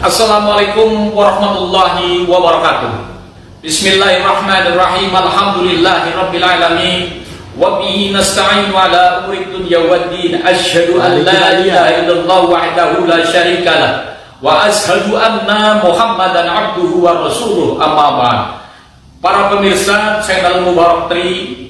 Assalamualaikum warahmatullahi wabarakatuh. Bismillahirrahmanirrahim. Alhamdulillahirabbil alamin. Wa bihi nasta'inu ala umuri dunya waddin. Asyhadu an la ilaha illallah wahdahu la syarika lah wa asyhadu anna Muhammadan abduhu wa rasuluh. Amma ba'd. Para pemirsa channel Mubarak Tri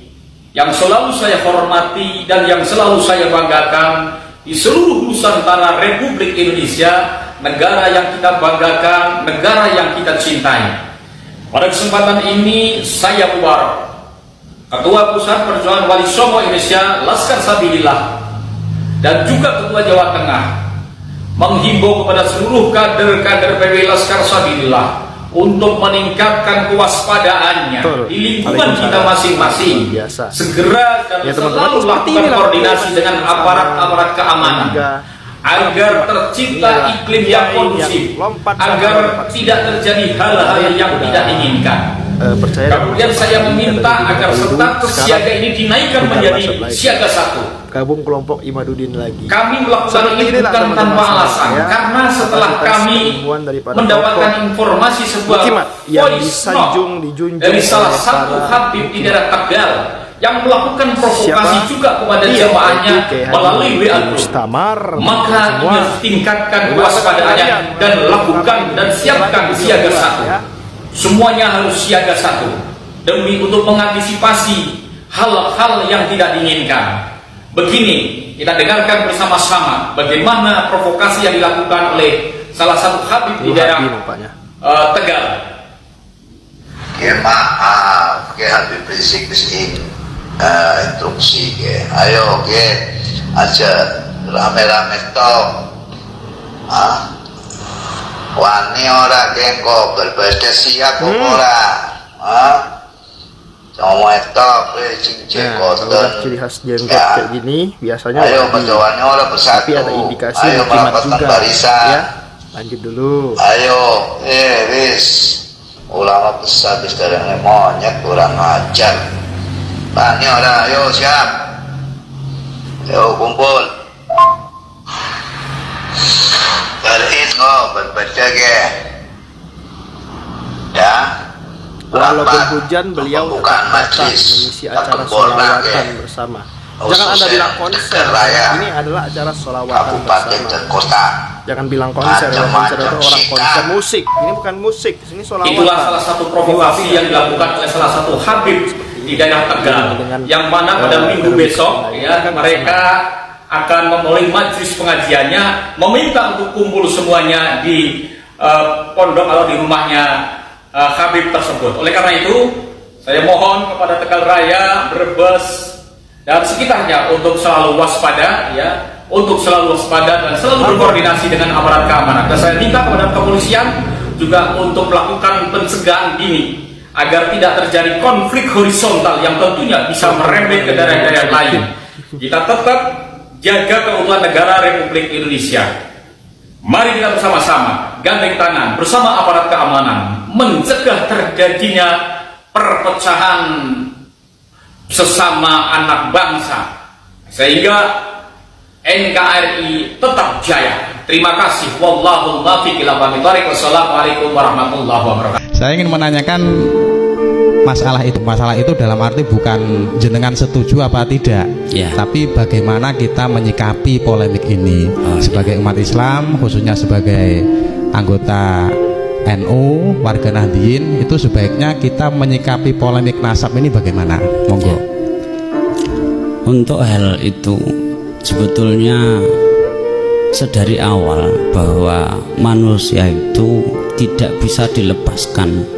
yang selalu saya hormati dan yang selalu saya banggakan di seluruh Nusantara Republik Indonesia, negara yang kita banggakan, negara yang kita cintai. Pada kesempatan ini saya Mubarak, Ketua Pusat Perjuangan Wali Songo Indonesia Laskar Sabilillah dan juga Ketua Jawa Tengah menghimbau kepada seluruh kader-kader PW Laskar Sabilillah untuk meningkatkan kewaspadaannya di lingkungan kita masing-masing, segera dan selalu melakukan koordinasi dengan aparat-aparat keamanan agar tercipta iklim yang kondusif, agar tidak terjadi hal-hal yang tidak diinginkan. Kemudian saya meminta agar status siaga ini dinaikkan menjadi siaga 1. Gabung kelompok Imaduddin lagi. Kami melakukan ini bukan tanpa alasan, karena setelah kami mendapatkan informasi sebuah voice note dari salah satu habib di daerah Tegal yang melakukan provokasi juga kepada jamaahnya melalui WA group, maka ini harus tingkatkan kewaspadaannya dan lakukan dan siapkan siaga 1. Semuanya harus siaga 1 demi untuk mengantisipasi hal-hal yang tidak diinginkan. Begini, kita dengarkan bersama-sama bagaimana provokasi yang dilakukan oleh salah satu habib di daerah Tegal. Maaf, habib berisik instruksi ayo aja rame-rame tok wani ora kok berbeda siap ora semua tok kotor. Ciri khas jenggot kayak gini biasanya ayo perjawaannya orang bersatu, tapi ada indikasi ayo jimat juga barisan ya. Lanjut dulu, ayo wis ulama besar bis dari monyet kurang ajar. Ini orang, ayo siap, ayo kumpul. Balik berbeda ya. Walaupun hujan beliau tetap mengisi acara sholawatan bersama. Jangan Anda bilang konser, ini adalah acara sholawatan bersama. Jangan bilang konser, konser itu orang konser musik. Ini bukan musik, ini sholawatan. Itulah salah satu provokasi yang dilakukan oleh salah satu habib di daerah Tegal, yang mana pada minggu besok ya mereka akan memulai majelis pengajiannya, meminta untuk kumpul semuanya di pondok atau di rumahnya habib tersebut. Oleh karena itu saya mohon kepada Tegal Raya, Brebes dan sekitarnya untuk selalu waspada ya, untuk selalu waspada dan selalu berkoordinasi dengan aparat keamanan. Dan saya minta kepada kepolisian juga untuk melakukan pencegahan dini agar tidak terjadi konflik horizontal yang tentunya bisa merembet ke daerah-daerah lain. Kita tetap jaga keutuhan negara Republik Indonesia. Mari kita bersama-sama gandeng tangan bersama aparat keamanan mencegah terjadinya perpecahan sesama anak bangsa sehingga NKRI tetap jaya. Terima kasih. Wallahul muwaffiq ila aqwamit thoriq. Wassalamualaikum warahmatullahi wabarakatuh. Saya ingin menanyakan masalah itu dalam arti bukan jenengan setuju apa tidak ya, tapi bagaimana kita menyikapi polemik ini sebagai umat Islam, khususnya sebagai anggota NU, warga Nahdien, itu sebaiknya kita menyikapi polemik nasab ini bagaimana? Monggo. Ya. Untuk hal itu sebetulnya sedari awal bahwa manusia itu tidak bisa dilepaskan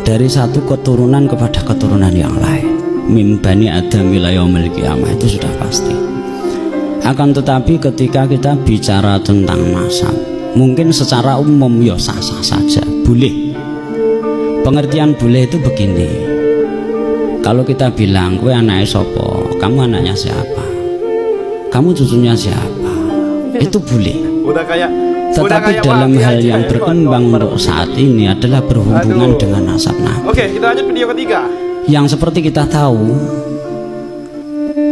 dari satu keturunan kepada keturunan yang lain. Min bani Adam ila yaumil qiyamah, itu sudah pasti. Akan tetapi ketika kita bicara tentang nasab, mungkin secara umum ya sah-sah saja, boleh. Pengertian boleh itu begini. Kalau kita bilang kowe anaknya sopo, kamu anaknya siapa, kamu cucunya siapa, itu boleh. Udah kayak Tetapi dalam hal yang berkembang untuk saat ini adalah berhubungan dengan nasab Nabi. Oke, kita lanjut video ketiga. Yang seperti kita tahu,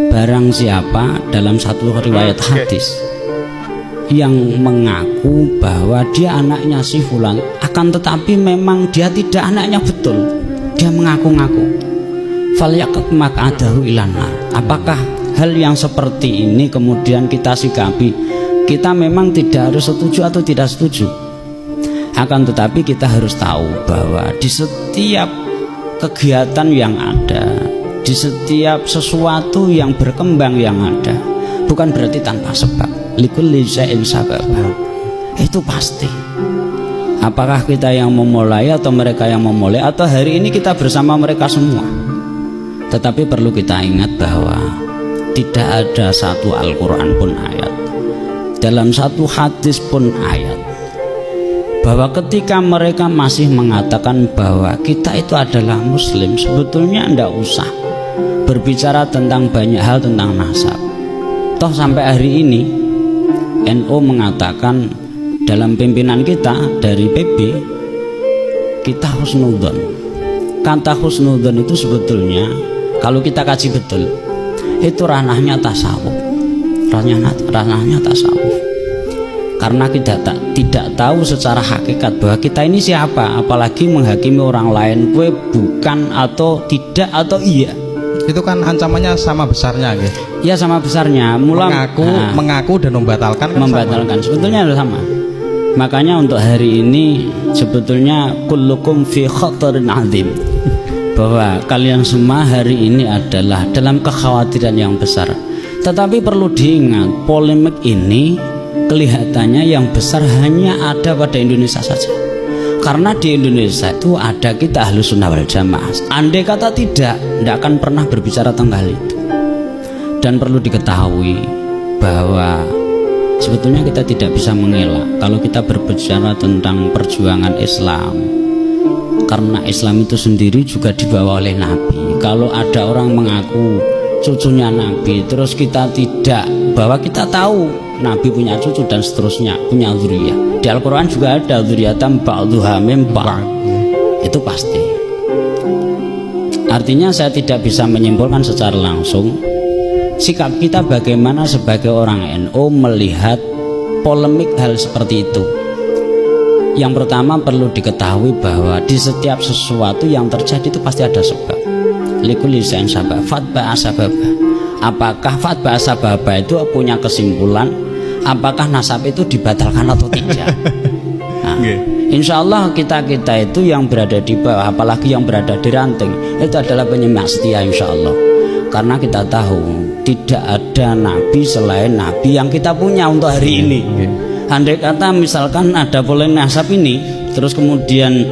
barang siapa dalam satu riwayat hadis yang mengaku bahwa dia anaknya si fulan, akan tetapi memang dia tidak anaknya betul, dia mengaku-ngaku. Falyakat maq'adahu ilan nar. Apakah hal yang seperti ini kemudian kita sikapi? Kita memang tidak harus setuju atau tidak setuju, akan tetapi kita harus tahu bahwa di setiap kegiatan yang ada, di setiap sesuatu yang berkembang yang ada, bukan berarti tanpa sebab. Likulli syai'in sabab. Itu pasti. Apakah kita yang memulai atau mereka yang memulai, atau hari ini kita bersama mereka semua. Tetapi perlu kita ingat bahwa tidak ada satu Al-Quran pun ayat, dalam satu hadis pun ayat, bahwa ketika mereka masih mengatakan bahwa kita itu adalah muslim, sebetulnya tidak usah berbicara tentang banyak hal tentang nasab. Toh sampai hari ini NU mengatakan dalam pimpinan kita dari PB, kita husnudzon. Kata husnudzon itu sebetulnya kalau kita kaji betul, itu ranahnya tasawuf, ranahnya tasawuf. Karena kita tidak tahu secara hakikat bahwa kita ini siapa, apalagi menghakimi orang lain, kue bukan atau tidak atau iya. Itu kan ancamannya sama besarnya, gitu. Ya sama besarnya. Mengaku dan membatalkan. Kan membatalkan. Sama. Sebetulnya sama. Makanya untuk hari ini sebetulnya kullukum fi khatarin azim. Bahwa kalian semua hari ini adalah dalam kekhawatiran yang besar. Tetapi perlu diingat, polemik ini kelihatannya yang besar hanya ada pada Indonesia saja. Karena di Indonesia itu ada kita Ahlus Sunnah wal Jamaah. Andai kata tidak akan pernah berbicara tentang hal itu. Dan perlu diketahui bahwa sebetulnya kita tidak bisa mengelak kalau kita berbicara tentang perjuangan Islam. Karena Islam itu sendiri juga dibawa oleh Nabi. Kalau ada orang mengaku cucunya Nabi, terus kita tidak, bahwa kita tahu Nabi punya cucu dan seterusnya, punya dzurriyyah. Di Al-Quran juga ada dzurriyyatan ba'dhuha min ba'd. Itu pasti. Artinya saya tidak bisa menyimpulkan secara langsung sikap kita bagaimana sebagai orang NU melihat polemik hal seperti itu. Yang pertama perlu diketahui bahwa di setiap sesuatu yang terjadi itu pasti ada sebab. Likulli syai'in sabab, fatba'a sababa. Apakah fatba'a sababa itu punya kesimpulan apakah nasab itu dibatalkan atau tidak? Nah, insya Allah kita itu yang berada di bawah, apalagi yang berada di ranting, itu adalah penyimak setia insya Allah. Karena kita tahu tidak ada nabi selain nabi yang kita punya untuk hari ini. Andai kata misalkan ada polemik nasab ini, terus kemudian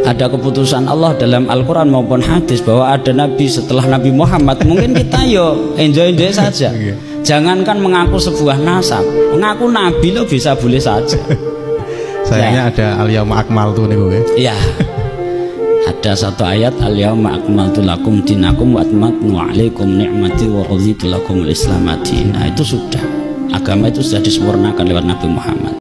ada keputusan Allah dalam Al-Quran maupun hadis bahwa ada nabi setelah Nabi Muhammad, mungkin kita yo enjoy saja. Jangankan mengaku sebuah nasab, mengaku nabi lo bisa boleh saja. Sayangnya ada al-yauma akmaltu nih gue. Iya. Ada satu ayat al-yauma akmaltu lakum dinakum wa atmamtu alaikum ni'mati wa raditu lakumul islam madina. Itu sudah, agama itu sudah disempurnakan lewat Nabi Muhammad.